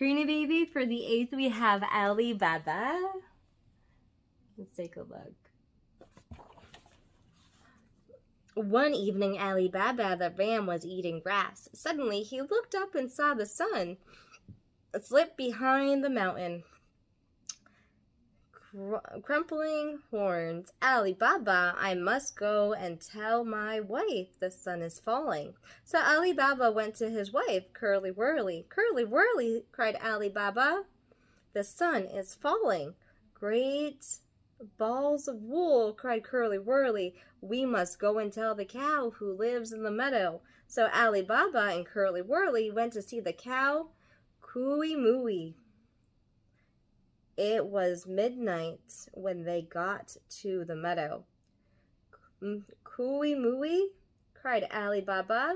Karina baby, for the 8th we have Allie Baa Baa. Let's take a look. One evening, Allie Baa Baa the ram was eating grass. Suddenly, he looked up and saw the sun slip behind the mountain. Crumpling horns. Allie Baa Baa, I must go and tell my wife the sun is falling. So Allie Baa Baa went to his wife. Curly whirly, cried Allie Baa Baa. The sun is falling. Great balls of wool, cried Curly whirly. We must go and tell the cow who lives in the meadow. So Allie Baa Baa and Curly whirly went to see the cow. Cooey mooey. It was midnight when they got to the meadow. Cooey mooey, cried Allie Baa Baa.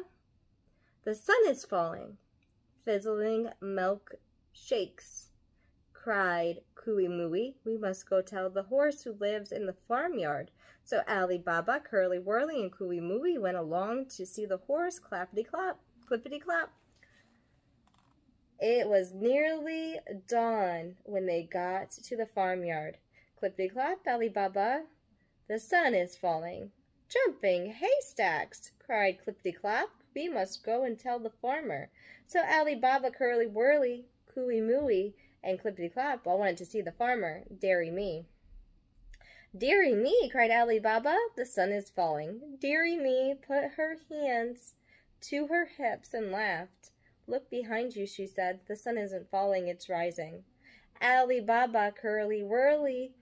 The sun is falling. Fizzling milk shakes, cried Cooey mooey. We must go tell the horse who lives in the farmyard. So Allie Baa Baa, Curly whirly, and Cooey mooey went along to see the horse. Clappity clap, clippity clap. It was nearly dawn when they got to the farmyard. Clippity-clap, Allie Baa Baa. The sun is falling. Jumping haystacks, cried Clippity-clap. We must go and tell the farmer. So Allie Baa Baa, Curly whirly, Cooey mooey, and Clippity-clap all went to see the farmer. Dearie me. Dearie me, cried Allie Baa Baa. The sun is falling. Dearie me put her hands to her hips and laughed. Look behind you, she said. The sun isn't falling, it's rising. Allie Baa Baa, Curly whirly,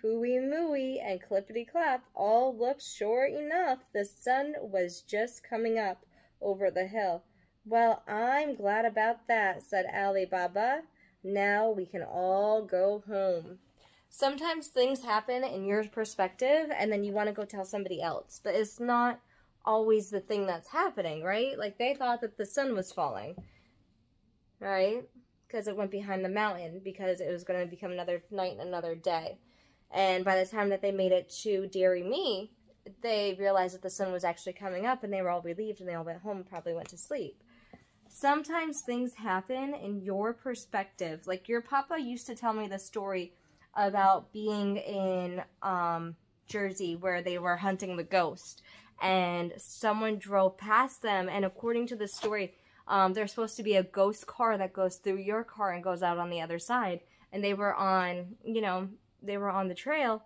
Cooey mooey, and Clippity clap all looked sure enough. The sun was just coming up over the hill. Well, I'm glad about that, said Allie Baa Baa. Now we can all go home. Sometimes things happen in your perspective, and then you want to go tell somebody else, but it's not always the thing that's happening, right? Like, they thought that the sun was falling, right? Because it went behind the mountain, because it was going to become another night and another day. And by the time that they made it to Dearie Me, they realized that the sun was actually coming up, and they were all relieved, and they all went home and probably went to sleep. Sometimes things happen in your perspective. Like, your papa used to tell me the story about being in Jersey, where they were hunting the ghost, and someone drove past them, and according to the story, there's supposed to be a ghost car that goes through your car and goes out on the other side, and they were on, they were on the trail,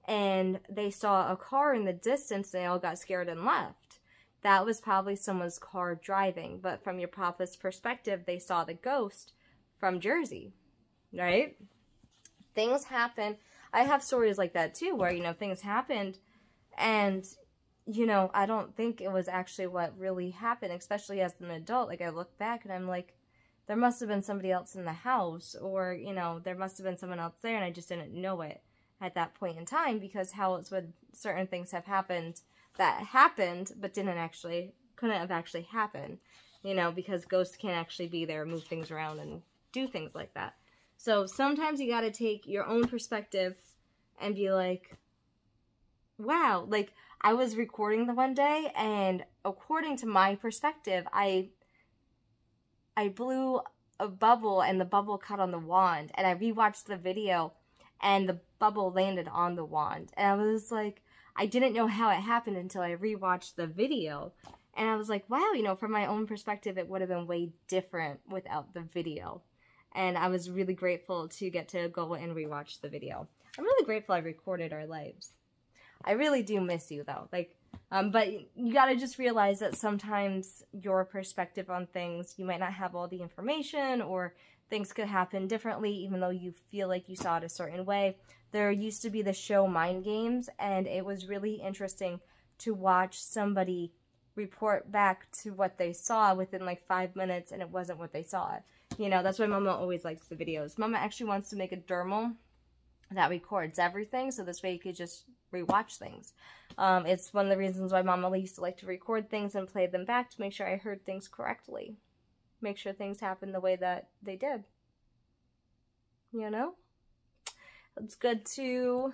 and they saw a car in the distance, and they all got scared and left. That was probably someone's car driving, but from your papa's perspective, they saw the ghost from Jersey, right? Things happen. I have stories like that too, where, things happened, and I don't think it was actually what really happened, especially as an adult. Like, I look back and I'm like, there must have been somebody else in the house, or, there must have been someone else there, and I just didn't know it at that point in time, because how else would certain things have happened that happened, but couldn't have actually happened, because ghosts can't actually be there, move things around, and do things like that. So sometimes you gotta take your own perspective and be like, wow, like, I was recording the one day, and according to my perspective, I blew a bubble, and the bubble caught on the wand, and I rewatched the video, and the bubble landed on the wand, and I was like, I didn't know how it happened until I rewatched the video, and I was like, wow, from my own perspective, it would have been way different without the video, and I was really grateful to get to go and rewatch the video. I'm really grateful I recorded our lives. I really do miss you, though. But you gotta just realize that sometimes your perspective on things, you might not have all the information, or things could happen differently, even though you feel like you saw it a certain way. There used to be the show Mind Games, and it was really interesting to watch somebody report back to what they saw within like 5 minutes, and it wasn't what they saw. That's why Mama always likes the videos. Mama actually wants to make a dermal that records everything, so this way you could just rewatch things. It's one of the reasons why Mama used to like to record things and play them back to make sure I heard things correctly. Make sure things happened the way that they did. It's good to...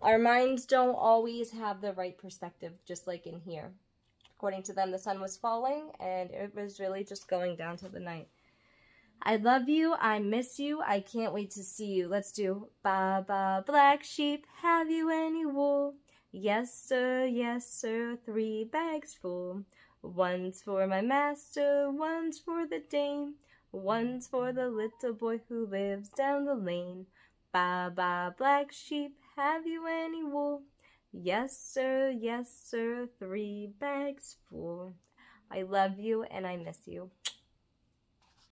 Our minds don't always have the right perspective, just like in here. According to them, the sun was falling, and it was really just going down to the night. I love you, I miss you, I can't wait to see you. Let's do Baa Baa, black sheep, have you any wool? Yes, sir, 3 bags full. One's for my master, one's for the dame, one's for the little boy who lives down the lane. Baa Baa, black sheep, have you any wool? Yes, sir, 3 bags full. I love you and I miss you.